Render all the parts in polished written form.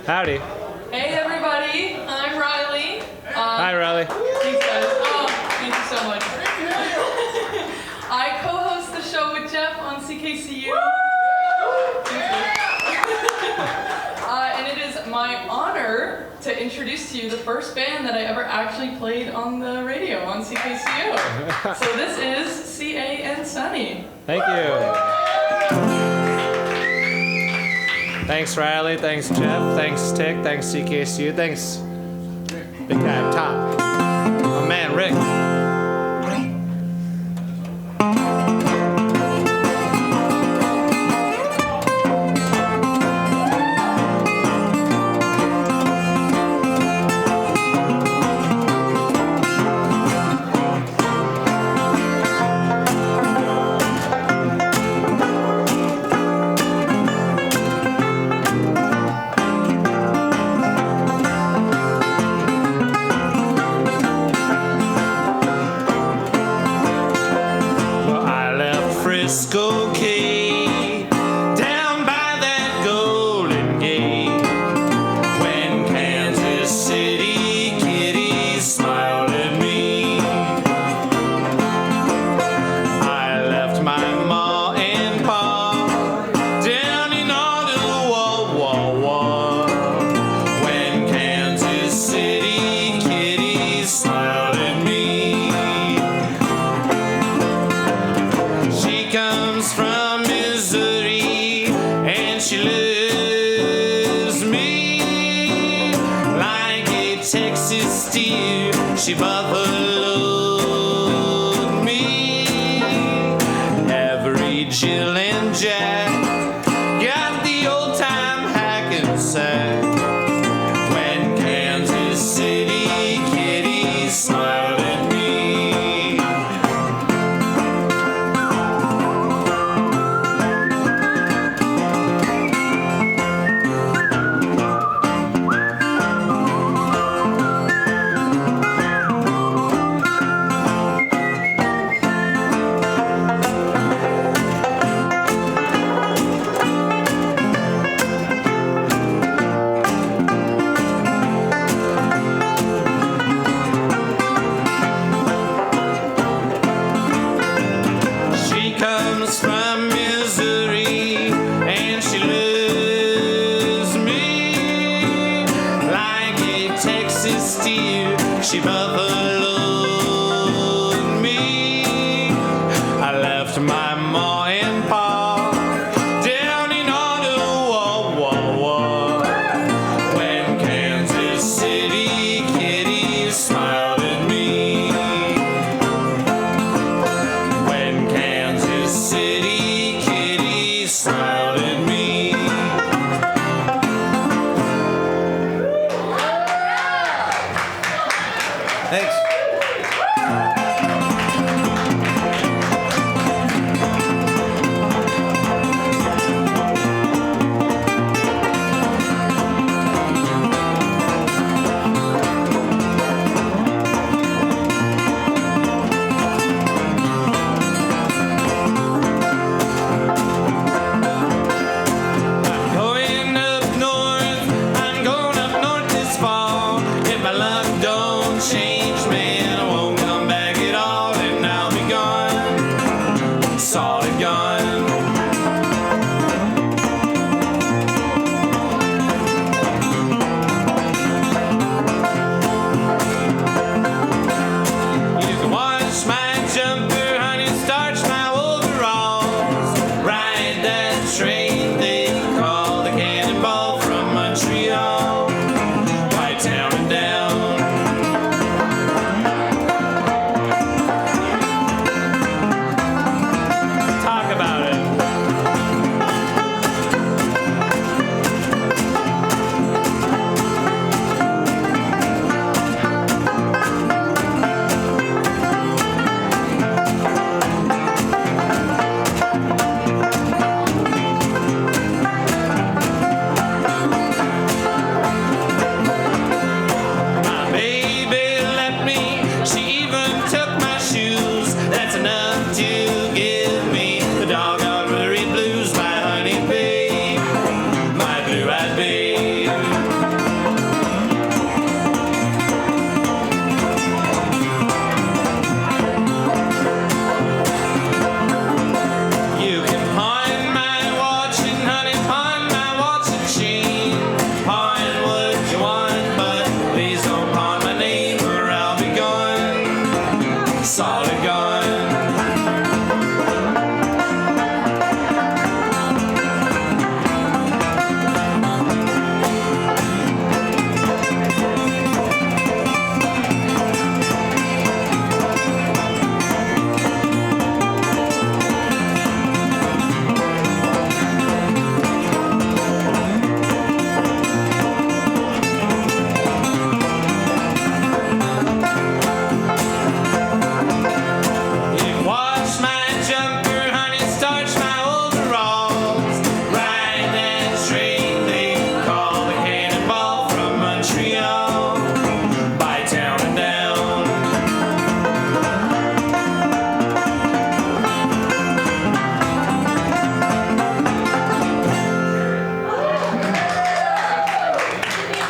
Howdy. Hey everybody, I'm Riley. Hi Riley. Thanks guys. Oh, thank you so much. I co-host the show with Jeff on CKCU. And it is my honor to introduce to you the first band that I ever actually played on the radio on CKCU. So this is CA and Sonny. Thank you. Thanks Riley, thanks Jeff, thanks Tick, thanks CKCU, thanks Big Guy up top. My man Rick. She buffaloed me. Every Jill and Jack got the old time Hackensack. When Kansas City kitties smiled at me. She buffaloed me. I left my ma and pa down in Ottawa. When Kansas City kitties smiled at me. When Kansas City kitties smiled at me. Thanks. Train they call the Cannonball from Montreal, right town and down. Talk about it.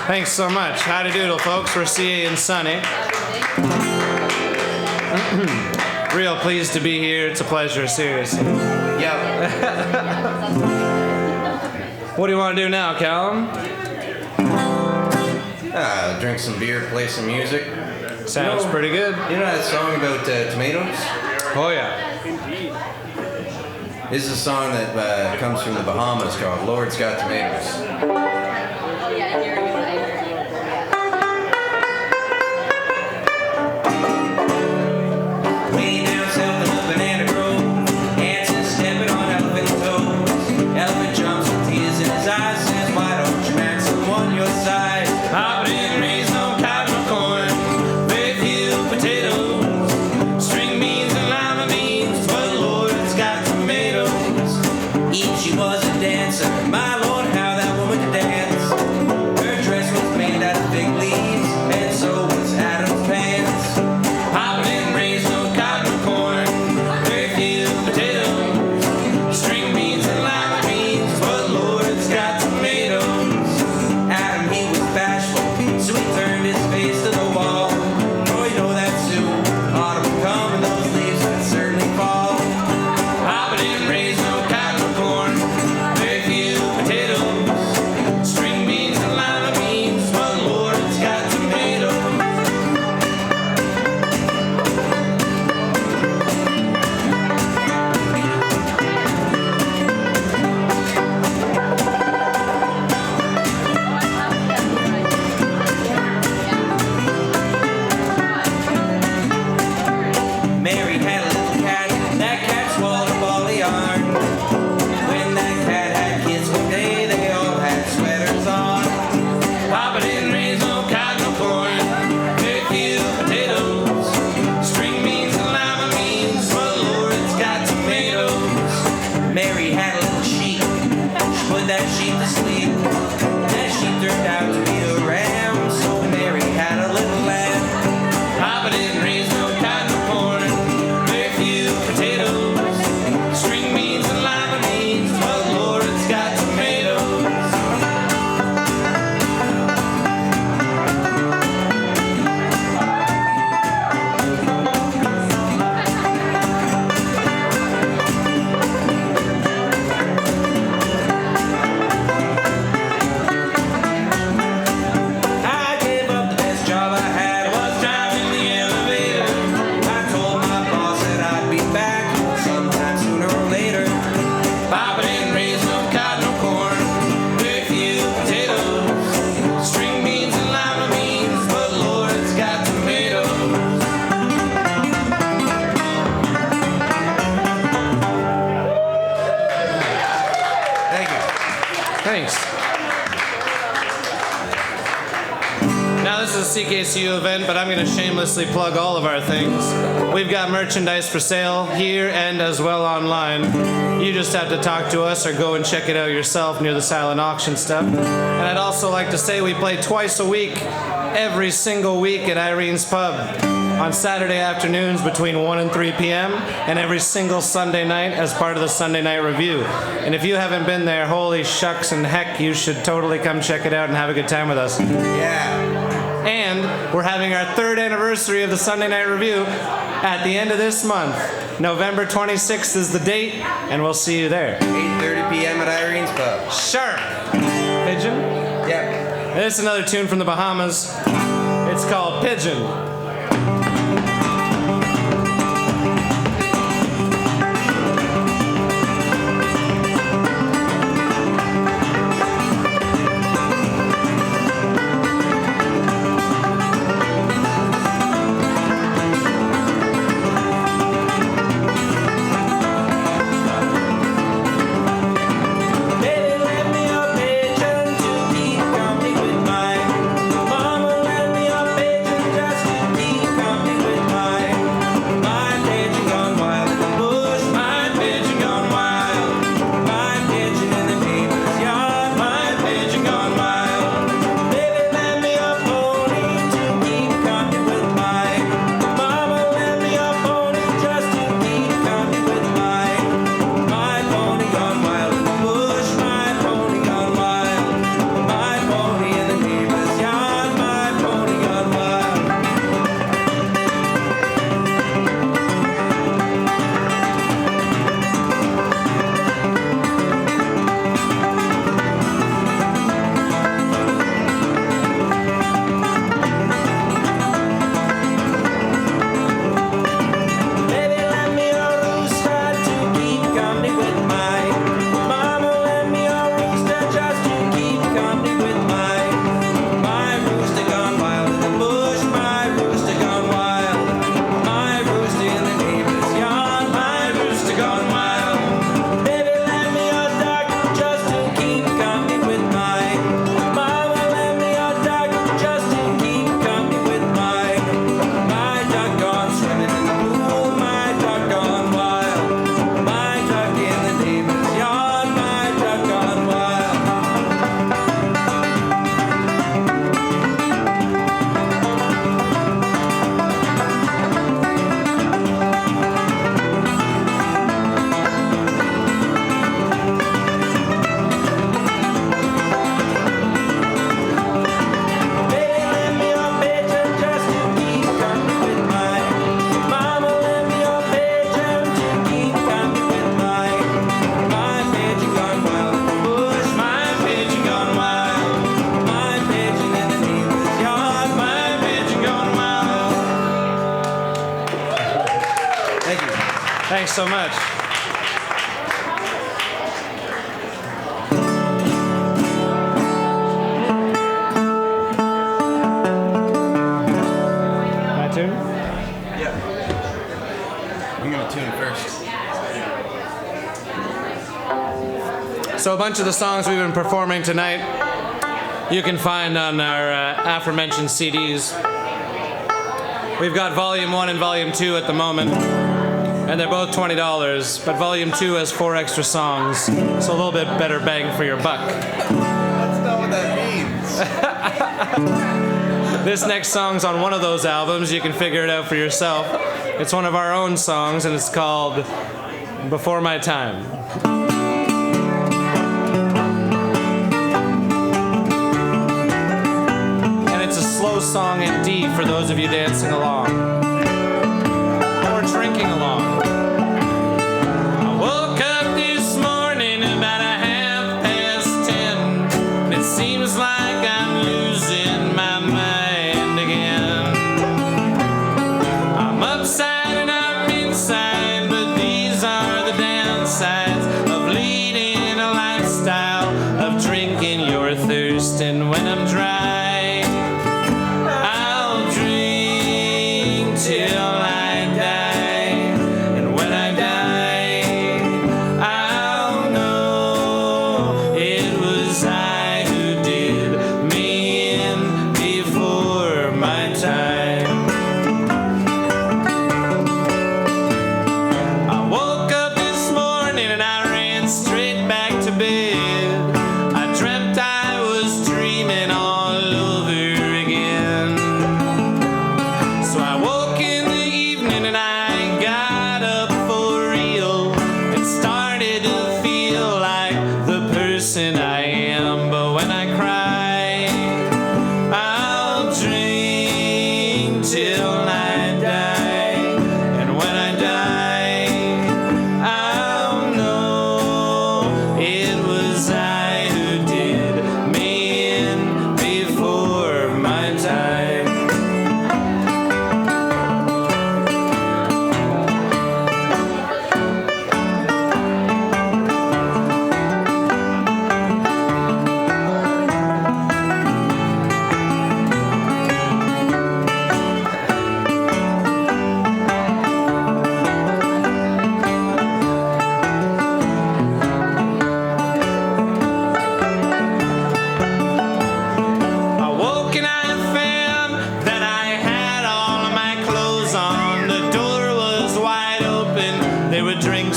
Thanks so much. Howdy doodle, folks. We're CA and Sonny. Real pleased to be here. It's a pleasure, seriously. Yep. What do you want to do now, Callum? Drink some beer, play some music. Sounds pretty good. You know that song about tomatoes? Oh, yeah. This is a song that comes from the Bahamas called Lord's Got Tomatoes. Way down south in a banana grove, Hanson stepping on elephant toes. Elephant jumps with tears in his eyes, says, why don't you marry someone your size? I've been raised on cotton or corn, very few potatoes, string beans and lima beans, but Lord, it's got tomatoes. Eve, she was a dancer, my Lord, how that woman could dance. Her dress was made out of fig leaves, and so was Adam's pants. I've been raised on cotton or corn, very few potatoes, string beans and lima beans, but Lord, it's got tomatoes. Adam, he was bashful, so he turned his face to the wall. Oh, you know that soon autumn will come and those leaves would certainly fall. I've been raised on cotton or corn, very few potatoes, string beans and lima beans, but Lord, it's got tomatoes. Mary had a little cat, that cat swallowed a ball of yarn. When that cat had kids one day, they all had sweaters on. Papa didn't raise no cotton or corn, very few potatoes, string beans and lima beans, but Lord, it's got tomatoes. Mary had a little sheep, she put that sheep to sleep. That sheep turned out to be a ram, so Mary had a little lamb. Papa didn't raise no cotton or corn, very few potatoes, string beans and lima beans, but Lord, it's got tomatoes. I gave up the best job I had, was driving the elevator. I told my boss that I'd be back sometime sooner or later. Papa didn't raise no cotton or corn, very few potatoes, string beans and lima beans, but Lord, it's got tomatoes. Thank you. Thanks. Now this is a CKCU event, but I'm going to shamelessly plug all of our things. We've got merchandise for sale here and as well online. You just have to talk to us or go and check it out yourself near the silent auction stuff. And I'd also like to say we play twice a week, every single week at Irene's Pub. On Saturday afternoons between 1 and 3 p.m. and every single Sunday night as part of the Sunday Night Review. And if you haven't been there, holy shucks and heck, you should totally come check it out and have a good time with us. Yeah. And we're having our 3rd anniversary of the Sunday Night Review at the end of this month. November 26th is the date, and we'll see you there. 8:30 p.m. at Irene's Pub. Sharp! Pigeon? Yep. This is another tune from the Bahamas. It's called Pigeon. Baby, let me a pigeon to keep company with mine. Mama, let me a pigeon just to Thanks so much. My tune? Yeah. I'm gonna tune first. So a bunch of the songs we've been performing tonight you can find on our aforementioned CDs. We've got Volume 1 and Volume 2 at the moment, and they're both $20, but Volume 2 has 4 extra songs, so a little bit better bang for your buck. That's not what that means. This next song's on one of those albums. You can figure it out for yourself. It's one of our own songs, and it's called Before My Time. Slow song in D for those of you dancing along or drinking along. I woke up this morning about 10:30, and it seems like I'm losing my mind again. I'm upside and I'm inside, but these are the downsides of leading a lifestyle of drinking your thirst. And when I'm dry, till I die, and when I die, I'll know it was I who did me in before my time. I woke up this morning and I ran straight back to bed. I dreamt I was dreaming all over again. So I woke and I got up for real and started to feel like the person I am. But when I cry, I'll drink till I die, and when I die, I'll know it was I who did me in before my time.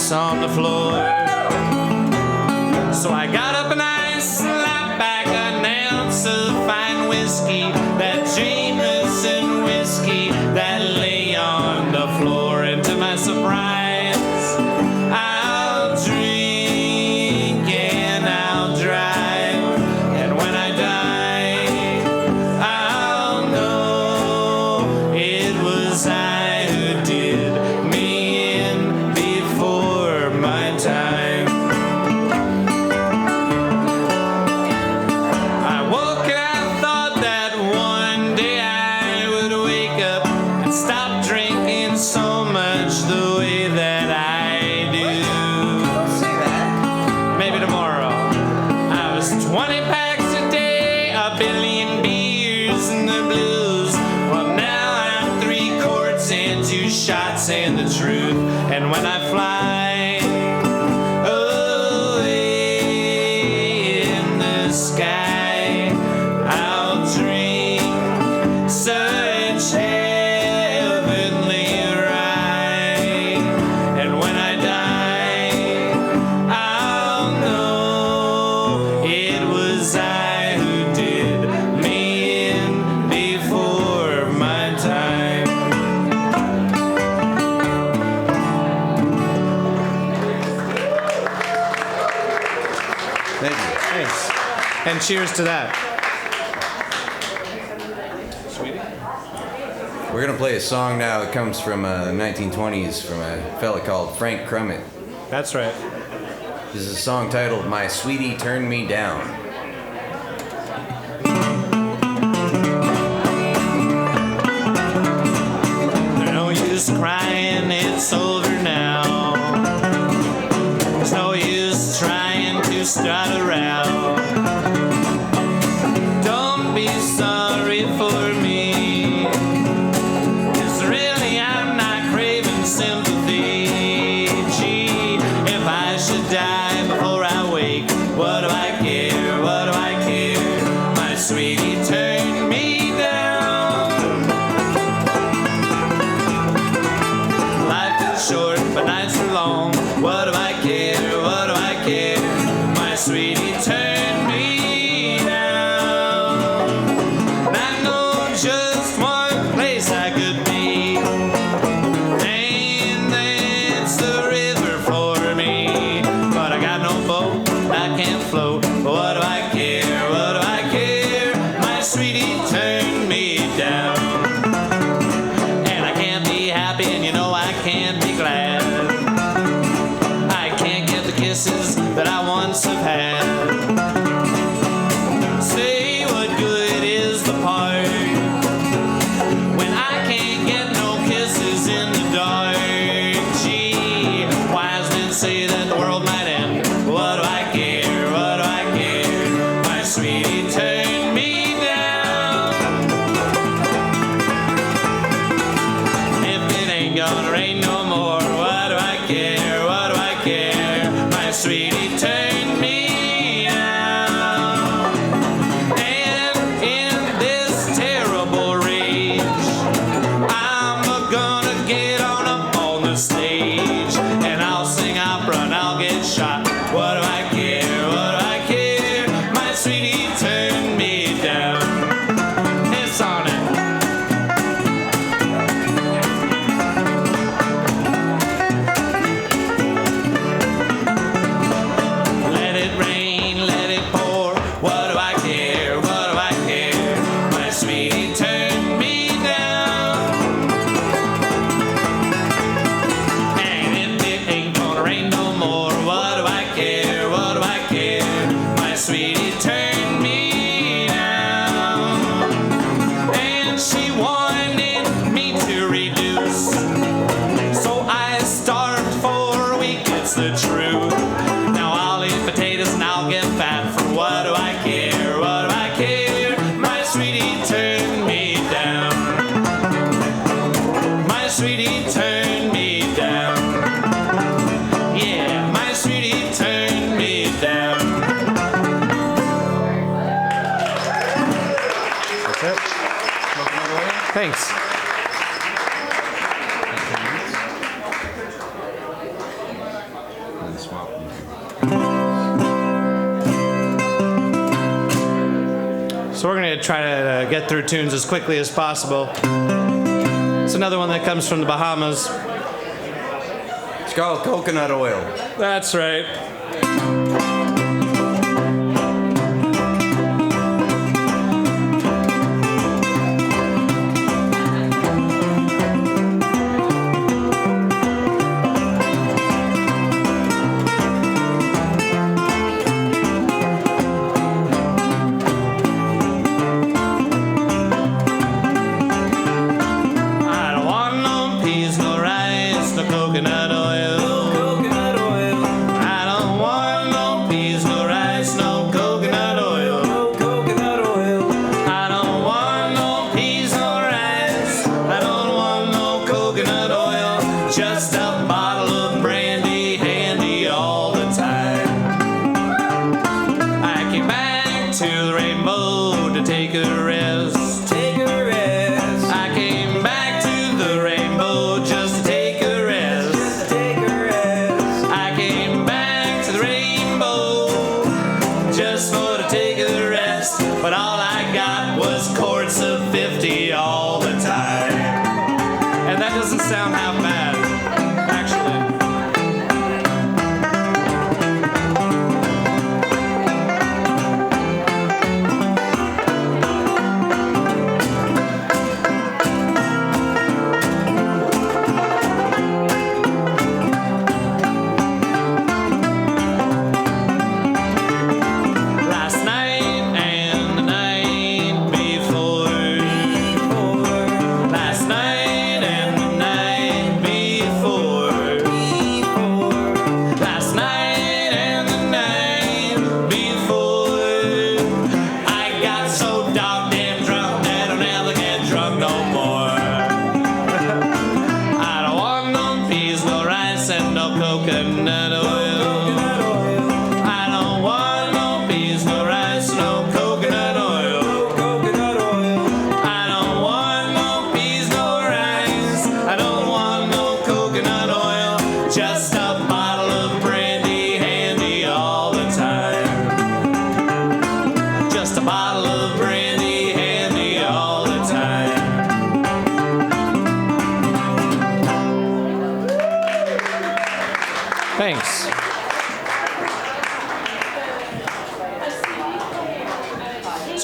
On the floor, so I got up and I slapped back an ounce of fine whiskey, that Jameson whiskey that lay on the floor. And to my surprise, I'll drink and I'll drive, and when I die, I'll know it was I who did me in before my time. I woke and I thought that one day I would wake up and stop drinking so much the way that I do. Don't say that. Maybe tomorrow. I was 20 packs a day, a billion beers in the blues. Well, now I'm 3 quarts and 2 shots saying the truth. And when I fly away in the sky, I'll drink such heavenly rye. And when I die, I'll know it was I who did me in before my time. Thank you. Thanks. And cheers to that. Sweety? We're gonna play a song now that comes from the 1920s from a fella called Frank Crummett. That's right. This is a song titled "My Sweety Turned Me Down." There's no use crying, it's over now. sweetie turned me down. Life is short, but nights are long. What do I care? What do I care? My sweetie turned me down. And I know just one place I could be, and that's the river for me. But I got no boat, I can't float. What do I care? What do I care? My sweetie turned me down. And I can't be happy, and you know I can't be glad. I can't get the kisses that I once have had. Say what good is the part when I can't get no kisses in the dark. Gee, wise men say that the world might end. What do I care? What do I care? My sweetie turned me down. If it ain't gonna rain no more, what do I care? What do I care? My sweetie turned me down. And in this terrible rage, I'm gonna get on up on the stage, and I'll sing opera and I'll get shot. What do I care? What do I care? My sweetie turned me down. It's on it. Let it rain, let it pour. What do I care? What do I care? My sweetie turned me down. And if it ain't gonna rain no more, what do I care? What do I care? My sweetie turned me down. And she wanted me to reduce, so I starved for a week, it's the truth. Now I'll eat potatoes and I'll get fat, for what do I care? What do I care? My sweetie turned me down. My sweetie turned me down. Yeah, my sweetie turned me down. That's it. Thanks. So we're going to try to get through tunes as quickly as possible. It's another one that comes from the Bahamas. It's called Coconut Oil. That's right. I don't want no peas, no rice, no coconut oil. Coconut oil, I don't want no peas, no rice, no coconut oil. no coconut oil. I don't want no peas, no rice. I don't want no coconut oil. Just a bottle of brandy handy all the time. I came back to the rainbow to take a rest. Take a rest, I came back to the rainbow just to take a rest. just take a rest. I came back to the rainbow just for to take a rest, but all I got was quarts of 50 all the time. And that doesn't sound half bad, actually. Last night and the night before. Last night and the night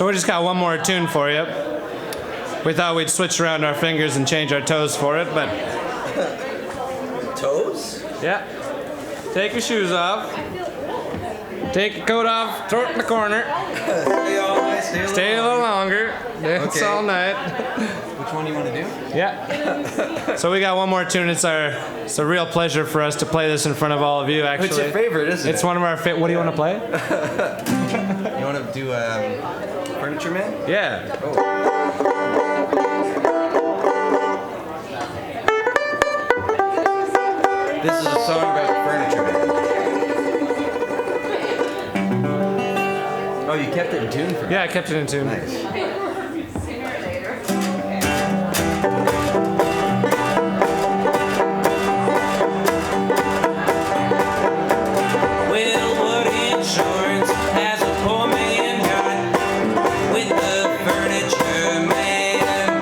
So we just got one more tune for you. We thought we'd switch around our fingers and change our toes for it, but Toes? yeah. Take your shoes off. Take your coat off. Throw it in the corner. Stay a little longer. Dance Okay. all night. Which one do you want to do? Yeah. So we got one more tune. It's a real pleasure for us to play this in front of all of you. Actually, It's your favorite, isn't it? It's one of our What do you want to play? You want to do Furniture Man? Yeah. This is a song about Furniture Man. Oh, you kept it in tune for me? Yeah, I kept it in tune. Nice. Well, what insurance has a poor man got with the furniture man?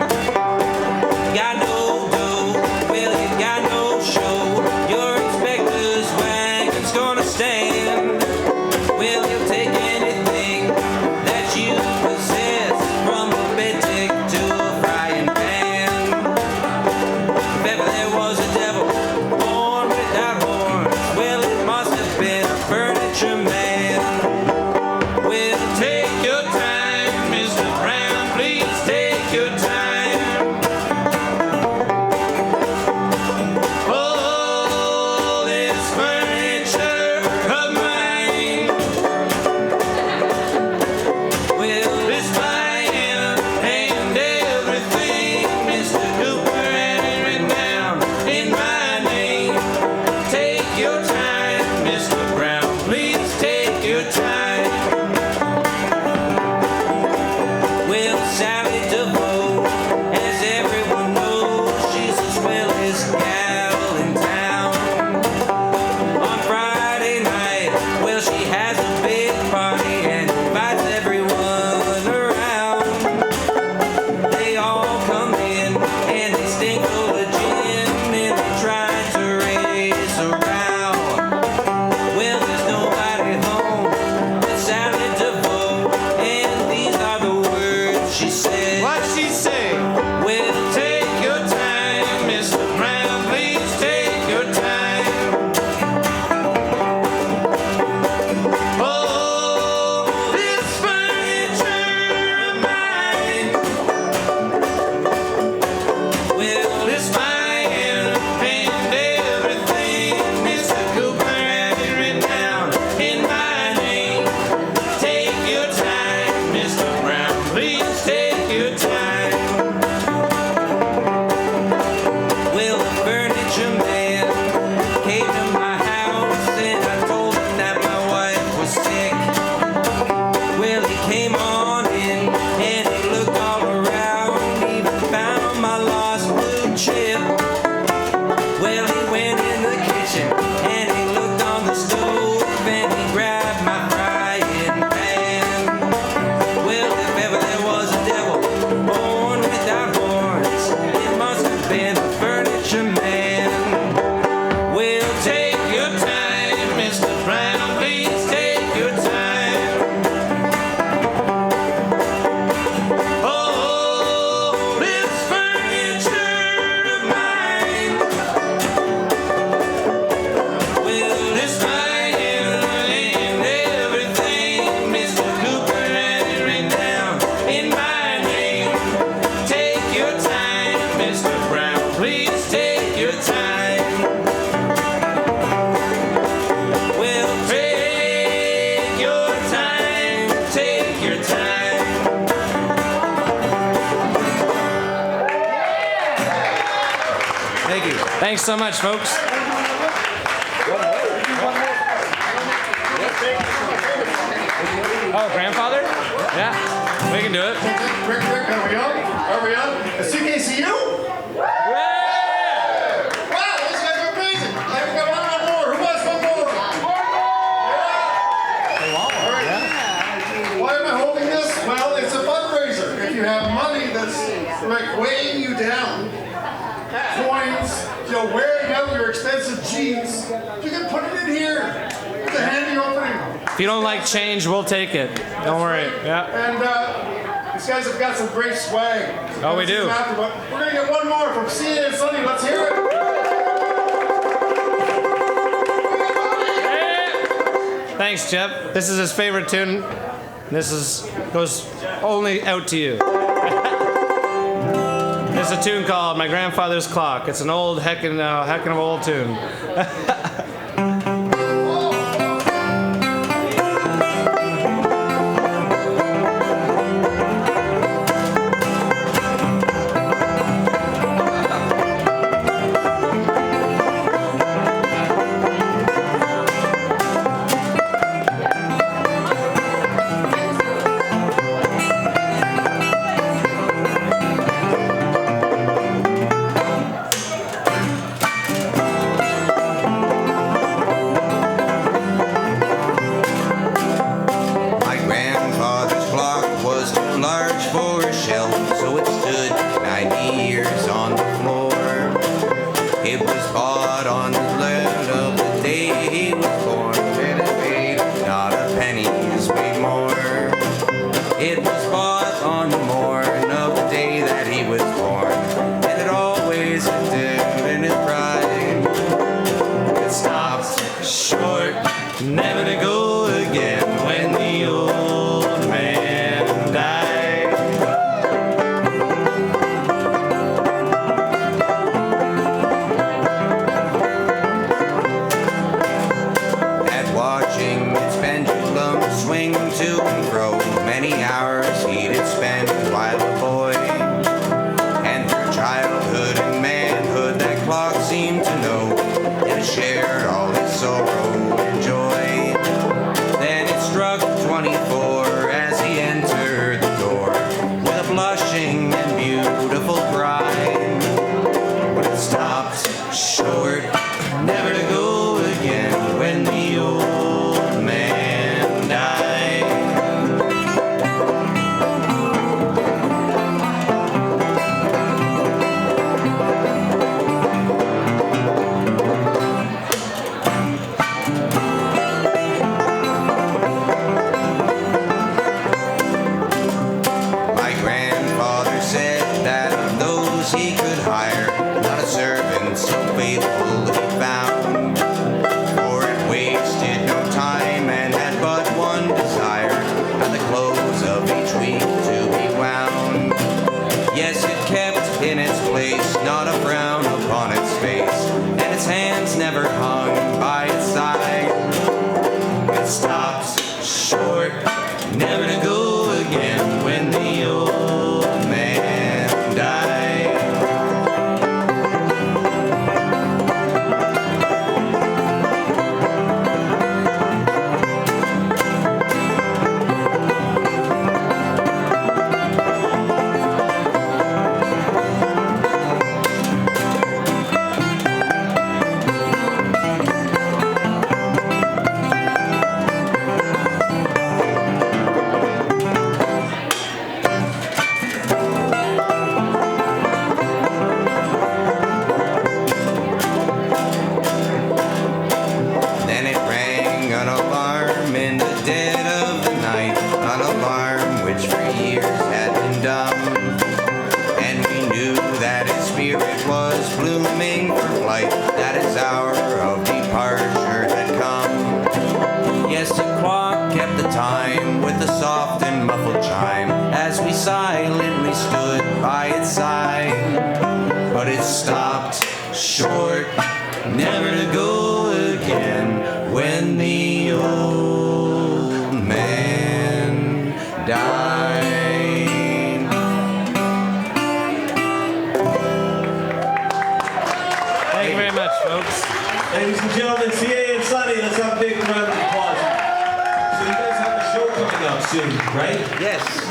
Got no dough, well, you got no show. Your inspector's wagon's gonna stand. Well, he'll take anything that you possess, from a bed tick to a frying pan. If ever there was a devil born without horns, well, it must have been a furniture man. Well, take your time, Mr. Brown, please take your time. Oh, this furniture of mine. Well, this buying and everything, Mr. Cooper, had it written down in my name. Take your time, Mr. Brown, please take your time. Well, Sally DeVoe, as everyone knows, she's the swellest gal in town. On Friday night, well, she has a big party and invites everyone around. They all come in and they stink full of gin and they try to raise a row. Well, there's nobody home but Sally DeVoe, and these are the words she said. What'd she say? Well, take your time, Mr. Brown, please take your time. Oh, this furniture of mine. Well, this buying and everything, Mr. Cooper had it written down in my name. Take your time, Mr. Brown, please take your time. Well, the furniture man came to my house and I told him that my wife was sick. Well, he came on in and he looked all around, even found my lost blue chip. Well, he went in the kitchen and he looked on the stove and he grabbed my frying pan. Well, if ever there was a devil born without horns, it must have been the furniture man. Well, take your time, Mr. Brown, please take your time. Oh, this furniture of mine. Well, this buying and everything, Mr. Cooper had it written down in my name. Take your time, Mr. Brown, please take your time. Well, take your time, take your time. Thank you. Thanks so much, folks. Oh, grandfather? Yeah, we can do it. Quick, are we on? Are we on? CKCU? Yeah! Wow, these guys are amazing. I've got one more. Who wants one more? Yeah. All right. Why am I holding this? Well, it's a fundraiser. If you have money that's like weighing you down, coins, wearing out your expensive jeans, you can put it in here. It's a handy opening. If you don't like change, we'll take it. Don't worry. Yeah. And these guys have got some great swag. Oh, we do. We're going to get one more from CA and Sonny. Let's hear it. Thanks, Jeff. This is his favorite tune. This goes only out to you. There's a tune called My Grandfather's Clock. It's an old heckin' of old tune.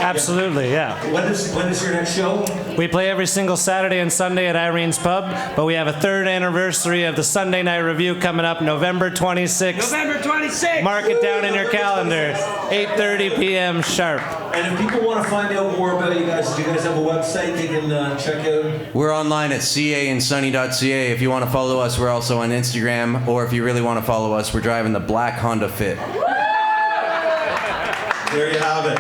Absolutely, yeah. When is your next show? We play every single Saturday and Sunday at Irene's Pub, but we have a third anniversary of the Sunday Night Review coming up November 26th. November 26th! Mark it down in your calendar, 8:30 p.m. sharp. And if people want to find out more about you guys, do you guys have a website they can check out? We're online at caandsunny.ca. If you want to follow us, we're also on Instagram, or if you really want to follow us, we're driving the black Honda Fit. There you have it.